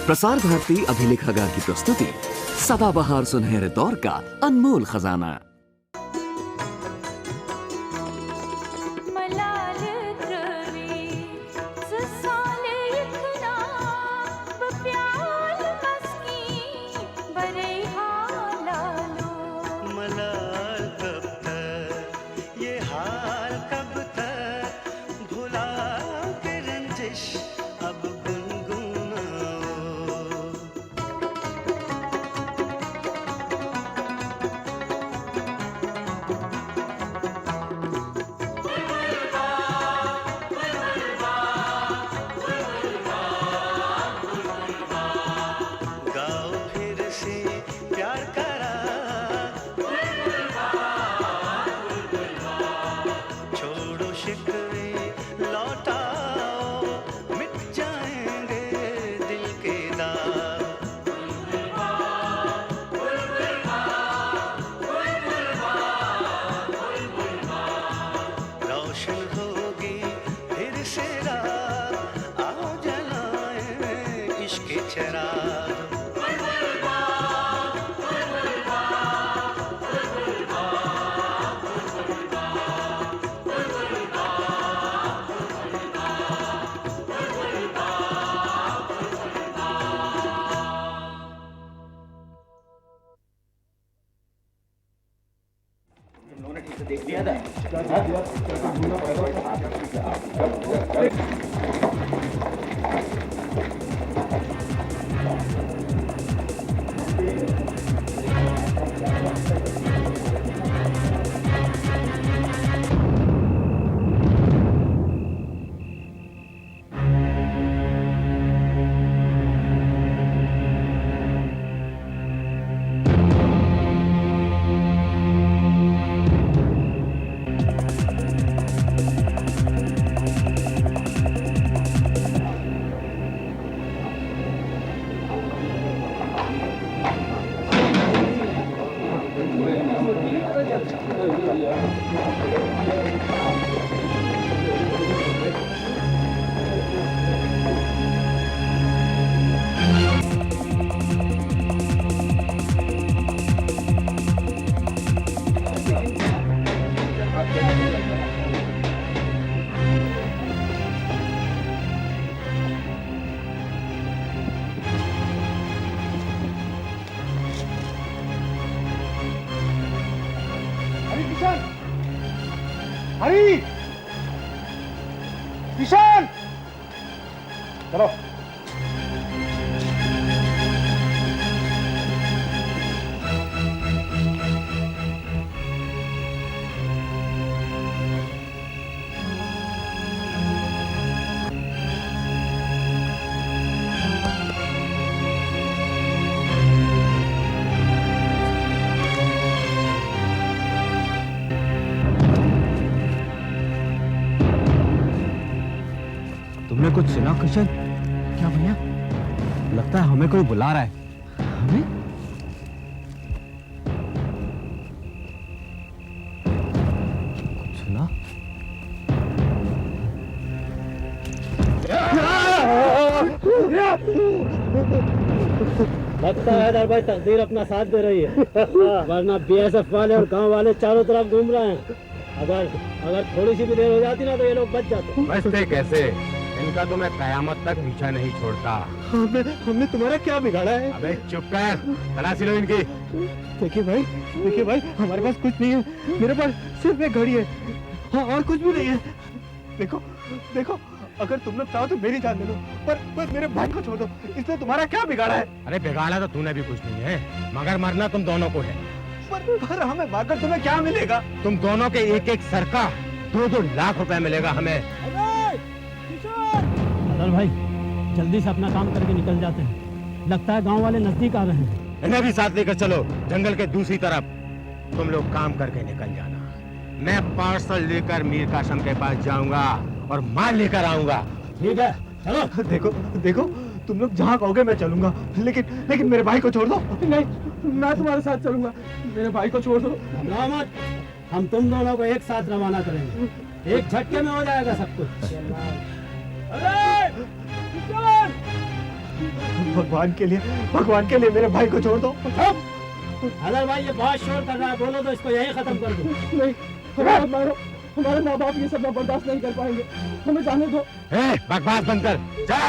प्रसार भारती अभिलेखागार की प्रस्तुति सदाबहार सुनहरे दौर का अनमोल खजाना। देख लिया था। हरी, किशन, चलो। तुमने कुछ सुना किशन? क्या भैया? लगता है हमें कोई बुला रहा है। हमें? कुछ सुना? लगता है हैदर भाई तकदीर अपना साथ दे रही है। वरना बीएसएफ वाले और गांव वाले चारों तरफ घूम रहे हैं। अगर थोड़ी सी भी देर हो जाती ना तो ये लोग बच जाते। बचते कैसे? इनका तो मैं कयामत तक पीछा नहीं छोड़ता। हमने तुम्हारा क्या बिगाड़ा है? अबे चुप कर, तलाशी लो इनकी। देखिए भाई, हमारे पास कुछ नहीं है। मेरे पास सिर्फ एक घड़ी है। हाँ, और कुछ भी नहीं है। देखो, अगर तुम लोग चाहो तो मेरी जान ले लो, पर मेरे भाई को छोड़ दो। इसने तुम्हारा क्या बिगाड़ा है? अरे बिगाड़ा तो तूने भी कुछ नहीं है, मगर मरना तुम दोनों को है। पर हमें मारकर तुम्हें क्या मिलेगा? तुम दोनों के एक सर का 2-2 लाख रुपए मिलेगा हमें। हैदर भाई जल्दी से अपना काम करके निकल जाते हैं। लगता है गांव वाले नजदीक आ रहे हैं। इन्हें भी साथ लेकर चलो, जंगल के दूसरी तरफ। तुम लोग काम करके निकल जाना। मैं पार्सल लेकर मीर कासम के पास जाऊंगा और माल लेकर आऊंगा। ठीक है, चलो। देखो, तुम लोग जहाँ कहोगे मैं चलूंगा, लेकिन मेरे भाई को छोड़ दो। नहीं, मैं तुम्हारे साथ चलूंगा। मेरे भाई को छोड़ दो। घबराओ मत, हम तुम दोनों को एक साथ रवाना करेंगे। एक झटके में हो जाएगा सब कुछ। भगवान के लिए मेरे भाई को छोड़ दो। अगर भाई ये बहुत शोर कर रहा है, बोलो तो इसको यहीं खत्म कर दो। नहीं, हमारे मारो, हमारे माँ बाप ये सब बर्दाश्त नहीं कर पाएंगे, हमें जाने दो। बकवास बंद कर, जा।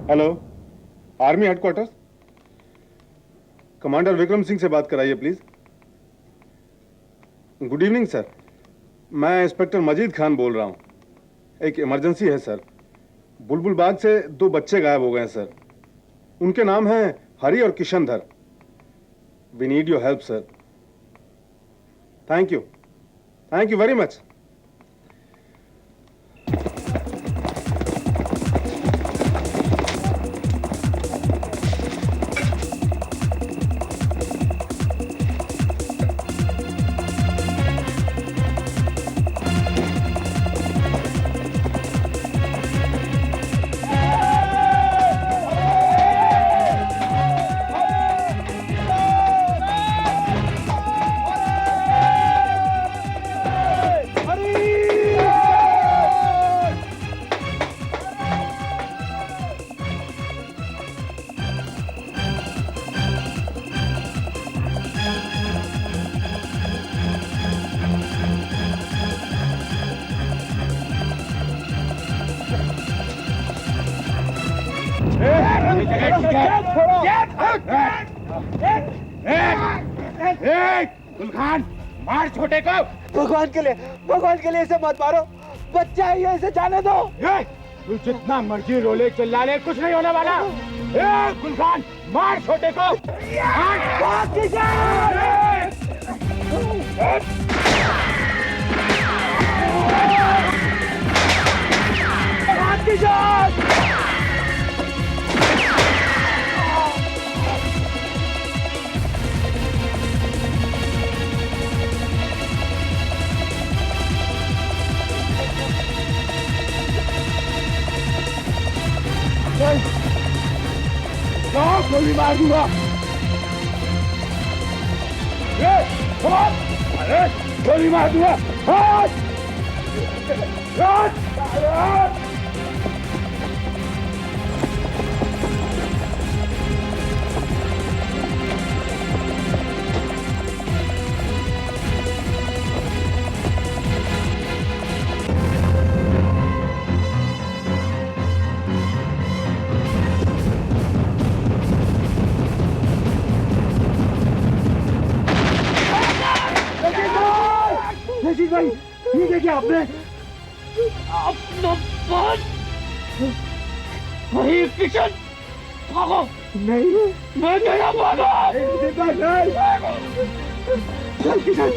Hello, army headquarters, commander Vikram Singh से बात कराइए प्लीज। गुड इवनिंग सर, मैं इंस्पेक्टर मजीद खान बोल रहा हूँ। एक इमरजेंसी है सर। बुलबुल बाग से 2 बच्चे गायब हो गए हैं सर। उनके नाम हैं हरी और Kishandhar. We need your help sir. Thank you very much. Gulkhan, मार छोटे को। भगवान के लिए इसे मत मारो, बच्चा है ये, इसे जाने दो। तू जितना मर्जी रोले चिल्ला ले, कुछ नहीं होने वाला। गुलखान, मार छोटे को। गोली मार दूंगा। गोली मार दूंगा। भाई, ये देखिए आपने अपना बात वही किशन भागो। नहीं, मैं तेरा भागो। चल किशन।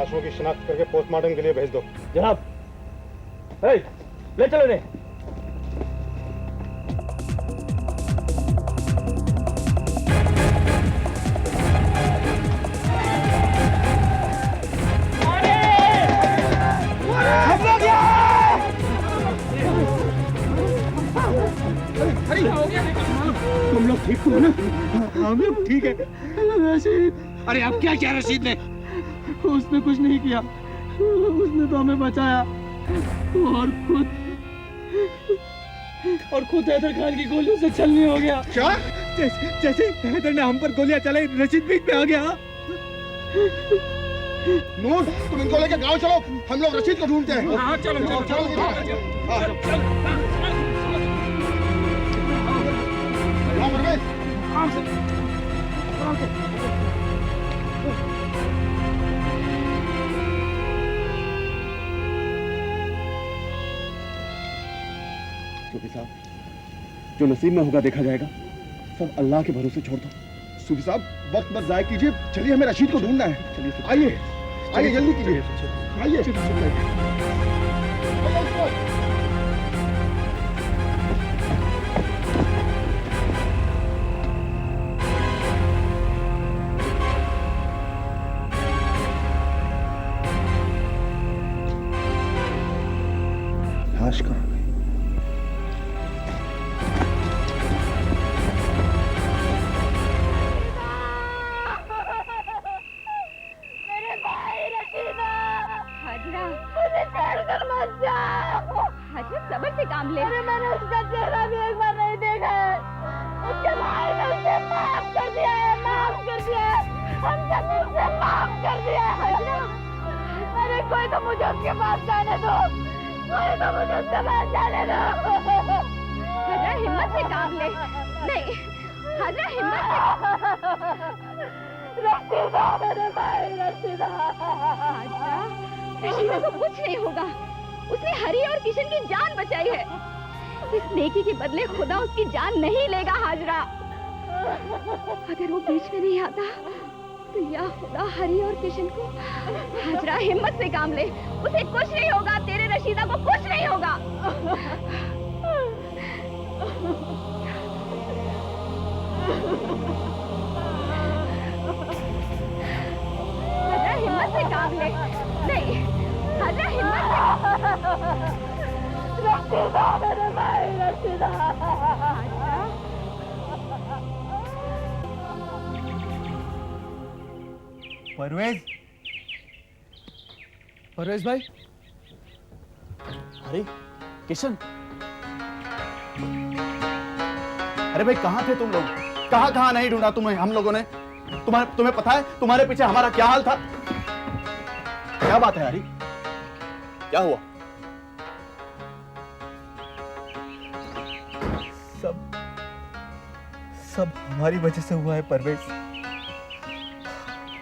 लाशों की शिनाख्त करके पोस्टमार्टम के लिए भेज दो। जनाब, ले चलो ने। तुम लोग ठीक हो ना? हम लोग ठीक है। रशीद, अरे अब क्या किया रशीद ने? उसने कुछ नहीं किया, उसने तो हमें बचाया और खुद हैदर खान की गोलियों से छलनी हो गया। क्या? जैसे हैदर ने हम पर गोलियां चलाई, रशीद बीच में आ गया। नूर, तुम इनको लेकर गांव चलो, हम लोग रशीद को ढूंढते हैं। हाँ, सूफी साहब, जो नसीब में होगा देखा जाएगा, सब अल्लाह के भरोसे छोड़ दो। सूफी साहब, वक्त मत जाया कीजिए, चलिए हमें रशीद को ढूंढना है। चलिए, आइए जल्दी कीजिए, आइए। लाश कहाँ गई? मेरे भाई रशीदा, हाजरा, मुझे छोड़कर मत जाओ। हाजरा, सब्र से काम ले। अरे मैंने उसका चेहरा भी एक बार नहीं देखा है। उसके भाई ने उसे माफ कर दिया है, माफ कर दिया है। हम सब उसे माफ कर दिया है। हाजरा, अरे कोई तो मुझे उसके पास जाने दो, कोई तो मुझे उसके पास जाने दो। हाजरा, हिम्मत से काम ले। नहीं, हाजरा, हिम्मत से। रशीदा, मेरे भाई रशीदा। हाजरा, रशीदा को कुछ नहीं होगा। उसने हरी और किशन की जान बचाई है। इस नेकी के बदले खुदा उसकी जान नहीं लेगा। हाजरा, अगर वो बीच में नहीं आता तो या खुदा हरी और किशन को। हाजरा, हिम्मत से काम ले, उसे कुछ नहीं होगा। तेरे रशीदा को कुछ नहीं होगा। हाजरा, हिम्मत से काम ले। नहीं, हाजरा, हिम्मत से। रशीदा, मेरे भाई रशीदा। हाजरा, परवेज भाई, अरे किशन, अरे भाई कहाँ थे तुम लोग? कहाँ कहाँ नहीं ढूंढा तुम्हें हम लोगों ने? तुम्हें पता है तुम्हारे पीछे हमारा क्या हाल था? क्या बात है हरी, क्या हुआ? सब हमारी वजह से हुआ है परवेज।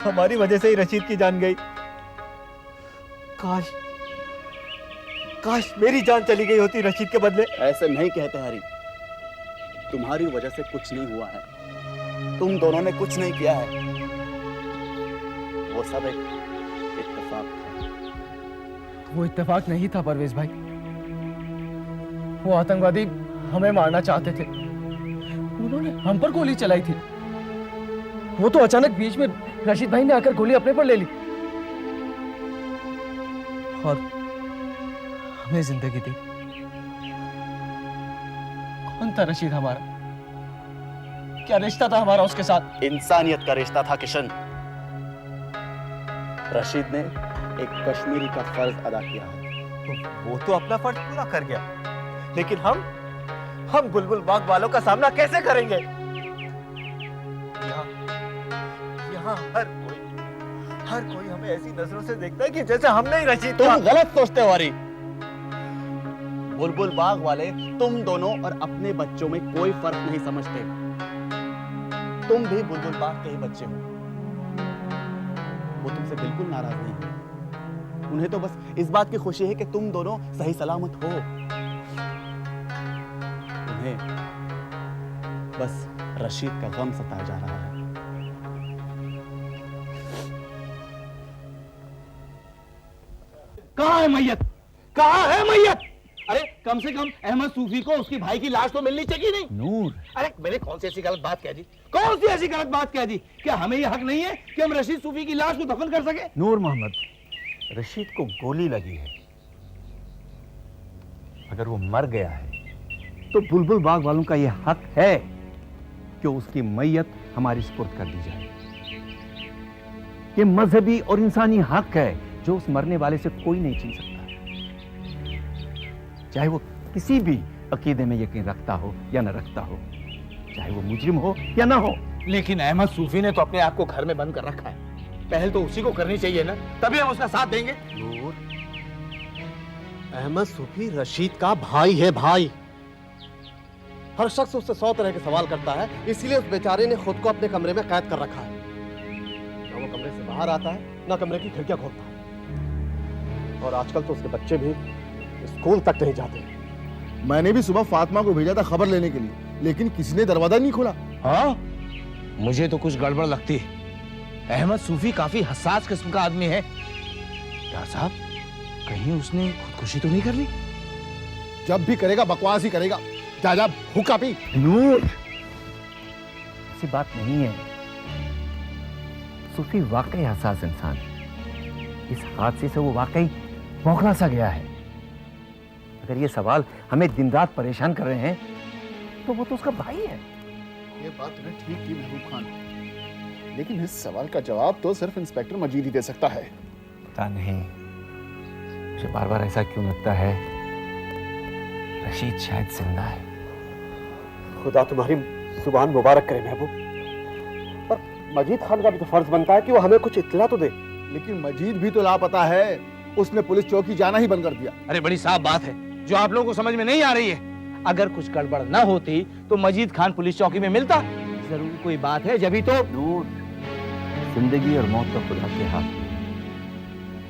हमारी वजह से ही रशीद की जान गई। काश मेरी जान चली गई होती रशीद के बदले। ऐसे नहीं कहते हरी, तुम्हारी वजह से कुछ नहीं हुआ है। तुम दोनों ने कुछ नहीं किया है। वो सब एक इत्तेफाक था। वो इत्तेफाक नहीं था परवेज भाई। वो आतंकवादी हमें मारना चाहते थे। उन्होंने हम पर गोली चलाई थी। वो तो अचानक बीच में रशीद भाई ने आकर गोली अपने पर ले ली और हमें जिंदगी दी। कौन था रशीद हमारा? क्या रिश्ता था हमारा उसके साथ? इंसानियत का रिश्ता था किशन। रशीद ने एक कश्मीरी का फर्ज अदा किया है। वो तो अपना फर्ज पूरा कर गया, लेकिन हम बुलबुल बाग वालों का सामना कैसे करेंगे? यहाँ हर कोई हमें ऐसी नजरों से देखता है कि जैसे हमने ही रशीद तुम गलत सोचते हो हरी। बुलबुल बाग वाले तुम दोनों और अपने बच्चों में कोई फर्क नहीं समझते। तुम भी बुलबुल बाग के ही बच्चे हो। वो तुमसे बिल्कुल नाराज नहीं है। उन्हें तो बस इस बात की खुशी है कि तुम दोनों सही सलामत हो। उन्हें बस रशीद का गम सताया जा रहा है। कहाँ है मैयत? कहाँ है मैयत? अरे कम से कम अहमद सूफी को उसकी भाई की लाश तो मिलनी चाहिए नहीं? नूर, अरे मैंने कौन सी ऐसी गलत बात कह दी? कौन सी ऐसी गलत बात कह दी? क्या हमें ये हक नहीं है कि हम रशीद सूफी की लाश को दफन कर सके? नूर मोहम्मद, रशीद को गोली लगी है। अगर वो मर गया है तो बुलबुल बाग वालों का यह हक है कि उसकी मैयत हमारी सुपुर्द कर दी जाए। ये मजहबी और इंसानी हक है जो उस मरने वाले से कोई नहीं छीन सकता, चाहे वो किसी भी अकीदे में यकीन रखता हो या न रखता हो, चाहे वो मुजरिम हो या ना हो। लेकिन अहमद सूफी ने तो अपने आप को घर में बंद कर रखा है, पहल तो उसी को करनी चाहिए ना, तभी हम उसका साथ देंगे। नूर, अहमद सूफी रशीद का भाई है, भाई। हर शख्स उससे 100 तरह के सवाल करता है, इसीलिए उस बेचारे ने खुद को अपने कमरे में कैद कर रखा है। ना वो कमरे से बाहर आता है, ना कमरे की खिड़कियां खोलता है। और आजकल तो उसके बच्चे भी स्कूल तक नहीं जाते। मैंने भी सुबह फातिमा को भेजा था खबर लेने के लिए, लेकिन किसी ने दरवाजा नहीं खोला। हाँ, मुझे तो कुछ गड़बड़ लगती है। अहमद सूफी काफी हसास किस्म का आदमी है। डॉक्टर साहब, कहीं उसने खुदकुशी तो नहीं कर ली? जब भी करेगा बकवास ही करेगा। जा जा हुक्का पी। नूर, ऐसी बात नहीं है। सूफी वाकई हसास इंसान है। इस हादसे से वो वाकई बौखला सा गया है। अगर ये सवाल हमें दिन रात परेशान कर रहे हैं तो वो तो उसका भाई है। ये बात तुमने ठीक की महबूब खान, लेकिन इस सवाल का जवाब तो सिर्फ इंस्पेक्टर मजीद ही दे सकता है। पता नहीं मुझे बार बार ऐसा क्यों लगता है, रशीद शायद जिंदा है। खुदा तुम्हारी जुबान मुबारक करे महबूब। पर मजीद खान का भी तो फर्ज बनता है कि वो हमें कुछ इत्तला तो दे। लेकिन मजीद भी तो लापता है, उसने पुलिस चौकी जाना ही बंद कर दिया। अरे बड़ी साफ बात है जो आप लोगों को समझ में नहीं आ रही है। अगर कुछ गड़बड़ ना होती तो मजीद खान पुलिस चौकी में मिलता। जरूर कोई बात है, जब ही तो। नूर, जिंदगी और मौत तो खुदा के हाथ में।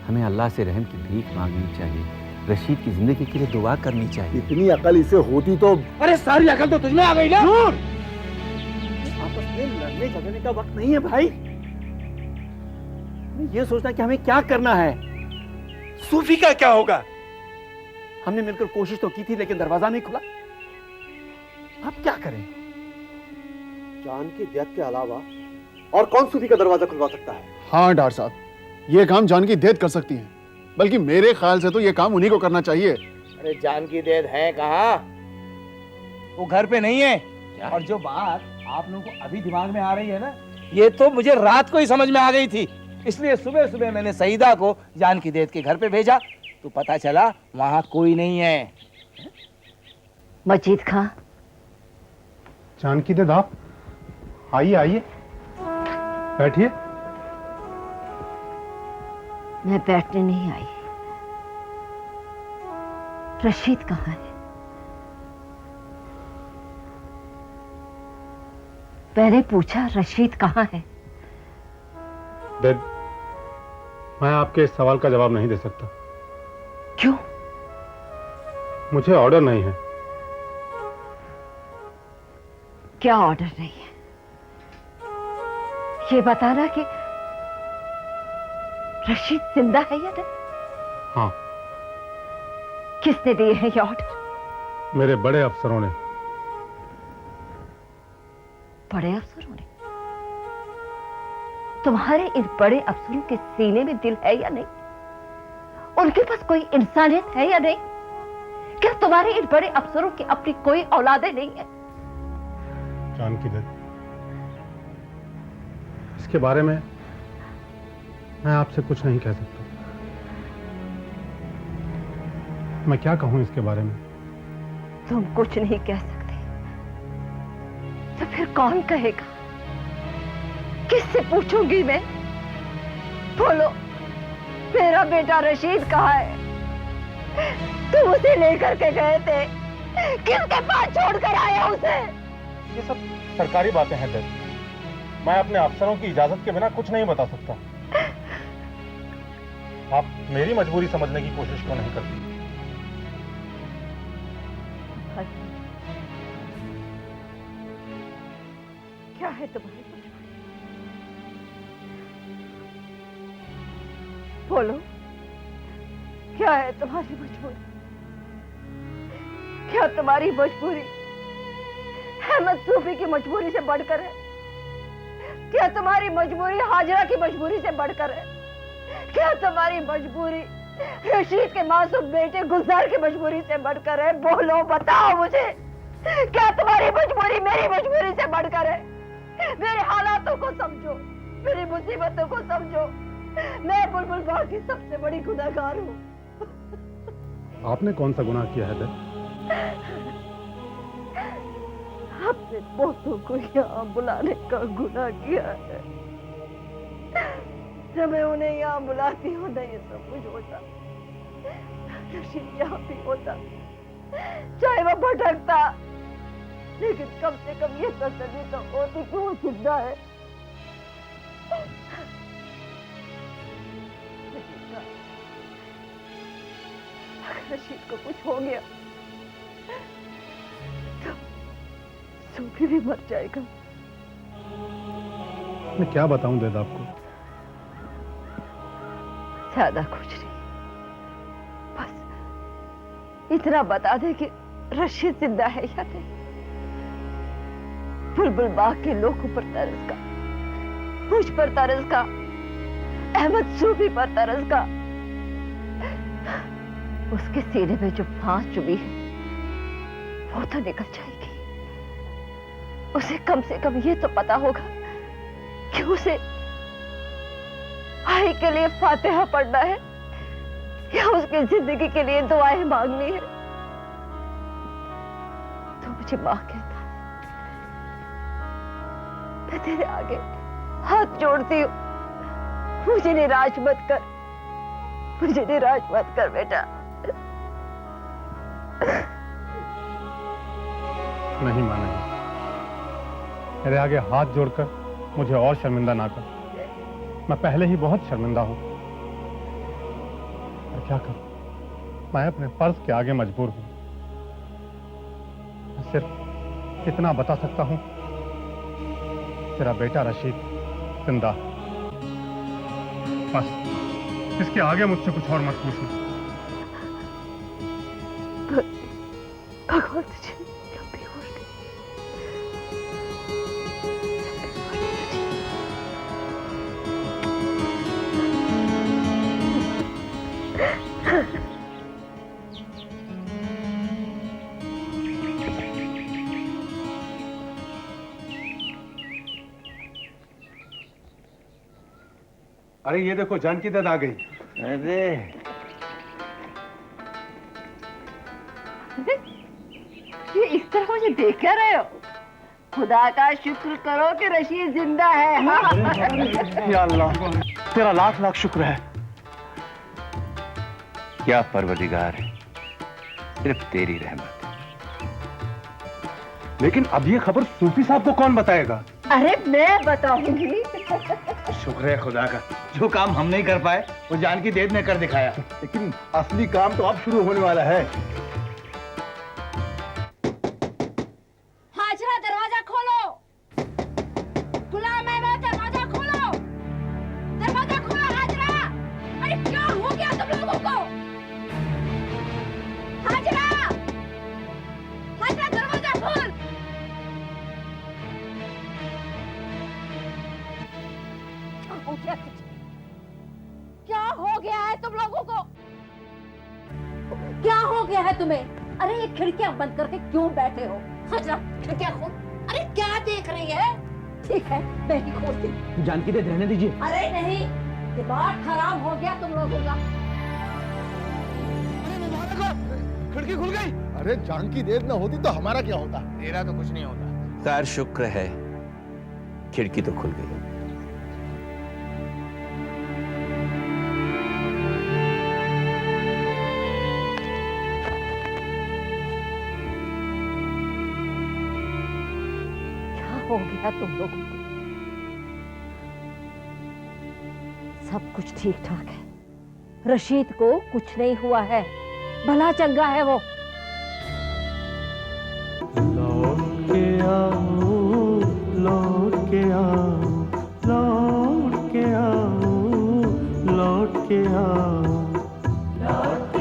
हमें अल्लाह से रहम की भीख मांगनी चाहिए, रशीद की जिंदगी के लिए दुआ करनी चाहिए। इतनी अकल इसे होती तो। अरे सारी अकल तो तुझमें आ गई ना। नूर, आपस में लड़ने झगड़ने का वक्त नहीं है भाई। ये सोचना कि हमें क्या करना है। सूफी का क्या होगा? हमने मिलकर कोशिश तो की थी लेकिन दरवाजा नहीं खुला। अब क्या करें? जान की डेथ के अलावा और कौन सूफी का दरवाजा खुलवा सकता है? हाँ डॉक्टर साहब, ये काम जान की देद कर सकती है, बल्कि मेरे ख्याल से तो ये काम उन्हीं को करना चाहिए। अरे जान की देद है कहाँ? वो घर पे नहीं है। और जो बात आप लोगों को अभी दिमाग में आ रही है ना, ये तो मुझे रात को ही समझ में आ गई थी। इसलिए सुबह सुबह मैंने सईदा को जान की देद के घर पे भेजा, तो पता चला वहां कोई नहीं है। मजीद खां, जान की देद आप? आइए आइए, बैठिए। मैं बैठने नहीं आई। रशीद कहाँ है? मैंने पूछा रशीद कहाँ है? देद, मैं आपके इस सवाल का जवाब नहीं दे सकता। क्यों? मुझे ऑर्डर नहीं है। क्या ऑर्डर नहीं है? ये बताना कि रशीद जिंदा है या नहीं? हाँ। किसने दिए हैं ये ऑर्डर? मेरे बड़े अफसरों ने। बड़े अफसरों ने? तुम्हारे इन बड़े अफसरों के सीने में दिल है या नहीं? उनके पास कोई इंसानियत है या नहीं? क्या तुम्हारे इन बड़े अफसरों की अपनी कोई औलादें नहीं है? जान की देद, इसके बारे में मैं आपसे कुछ नहीं कह सकता। मैं क्या कहूं इसके बारे में? तुम कुछ नहीं कह सकते तो फिर कौन कहेगा? किससे पूछूंगी मैं? बोलो, मेरा बेटा रशीद कहाँ है? तुम उसे लेकर के गए थे, किसके पास छोड़कर आए उसे? ये सब सरकारी बातें हैं देद, मैं अपने अफसरों की इजाजत के बिना कुछ नहीं बता सकता। आप मेरी मजबूरी समझने की कोशिश क्यों नहीं करती? क्या है तुम्हारी मजबूरी? बोलो, क्या है तुम्हारी मजबूरी? क्या तुम्हारी मजबूरी अहमद सूफी की मजबूरी से बढ़कर है? क्या तुम्हारी मजबूरी हाजरा की मजबूरी से बढ़कर है? क्या तुम्हारी मजबूरी रशीद के मासूम बेटे गुलजार की मजबूरी से बढ़कर है? बोलो, बताओ मुझे, क्या तुम्हारी मजबूरी मेरी मजबूरी से बढ़कर है? मेरे हालातों को समझो, मेरी मुसीबतों को समझो। मैं बुलबुल बाग की सबसे बड़ी गुनहगार हूँ। आपने कौन सा गुनाह किया है? अपने पोतों को यहाँ बुलाने का गुनाह किया है। जब मैं उन्हें यहाँ बुलाती हूँ ना, ये सब कुछ होता। रशीद यहाँ भी होता, चाहे वो भटकता, लेकिन कम से कम ये तसल्ली तो होती कि वो जिंदा है। अगर रशीद को कुछ हो गया तो सूफी भी मर जाएगा। मैं क्या बताऊं देदा आपको? ज्यादा कुछ नहीं, बस इतना बता दे कि रशीद जिंदा है या नहीं। बुलबुल बाग के लोगों पर तरस का, मुझ पर तरस का, अहमद सूफी पर तरस का। उसके सीने में जो फांस चुभी है वो तो निकल जाएगी। उसे कम से कम ये तो पता होगा कि उसे भाई के लिए फातिहा पढ़ना है या उसकी जिंदगी के लिए दुआएं मांगनी है। तो मुझे मां कहता है, मैं तेरे आगे हाथ जोड़ती हूँ, मुझे निराश मत कर, मुझे निराश मत कर बेटा। नहीं मां, नहीं। मेरे आगे हाथ जोड़कर मुझे और शर्मिंदा ना कर। मैं पहले ही बहुत शर्मिंदा हूं। और क्या करूं, मैं अपने फर्ज के आगे मजबूर हूं। मैं सिर्फ इतना बता सकता हूं, तेरा बेटा रशीद जिंदा है। बस इसके आगे मुझसे कुछ और मत पूछना। भगवान तुझे लंबी उम्र दे। अरे ये देखो, जानकी दत्त आ गई। अरे ये इस तरह मुझे देख क्या रहे हो? खुदा का शुक्र करो कि रशीद जिंदा है। या अल्लाह, तेरा लाख लाख शुक्र है। क्या परवरदिगार है, सिर्फ तेरी रहमत। लेकिन अब ये खबर सूफी साहब को कौन बताएगा? अरे मैं बताऊंगी। शुक्र है खुदा का, जो काम हम नहीं कर पाए वो जानकी देव ने कर दिखाया। लेकिन असली काम तो अब शुरू होने वाला है। हाजरा, दरवाजा खोलो। गुलाम अहमद, दरवाजा खोलो, दरवाजा खोलो हाजरा। अरे क्या हो गया तुम लोगों को? हाजरा, हाजरा दरवाजा खोल। क्या हो गया है तुम लोगों को? क्या हो गया है तुम्हें? अरे ये खिड़कियां बंद करके क्यों बैठे हो? हाजरा, खिड़कियां खोल। अरे क्या देख रही है? ठीक है, मैं ही खोलती हूँ। जानकी दे रहने दीजिए। अरे नहीं, दिमाग खराब हो गया तुम लोगों का। खिड़की खुल गई। अरे जानकी देव न होती तो हमारा क्या होता? तेरा तो कुछ नहीं होता। खैर शुक्र है, खिड़की तो खुल गई। हो गया तुम लोगों को? सब कुछ ठीक ठाक है। रशीद को कुछ नहीं हुआ है, भला चंगा है वो। लौट के आओ, लौट के आओ, लौट के आओ, लौट के आओ, लौट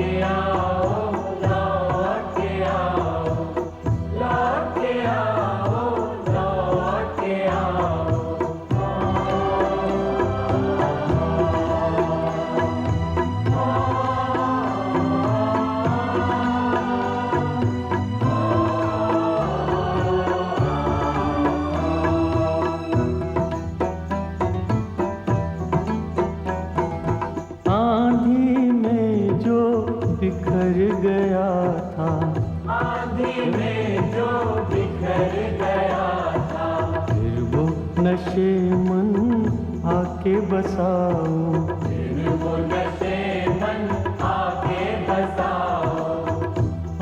आके बसाओ।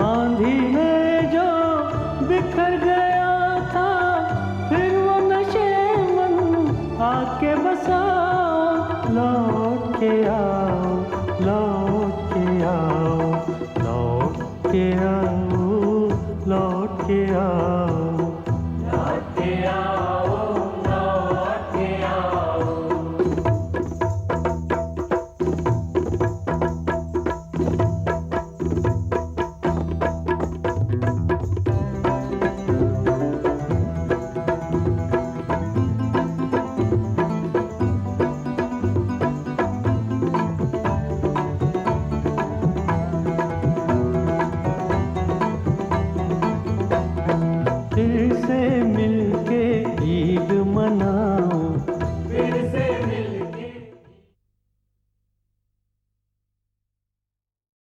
आंधी में जो बिखर गया था फिर वो नशे मन आके बसाओ। लौट के आओ, लौट के आओ, लौट के आओ, लौट के आओ।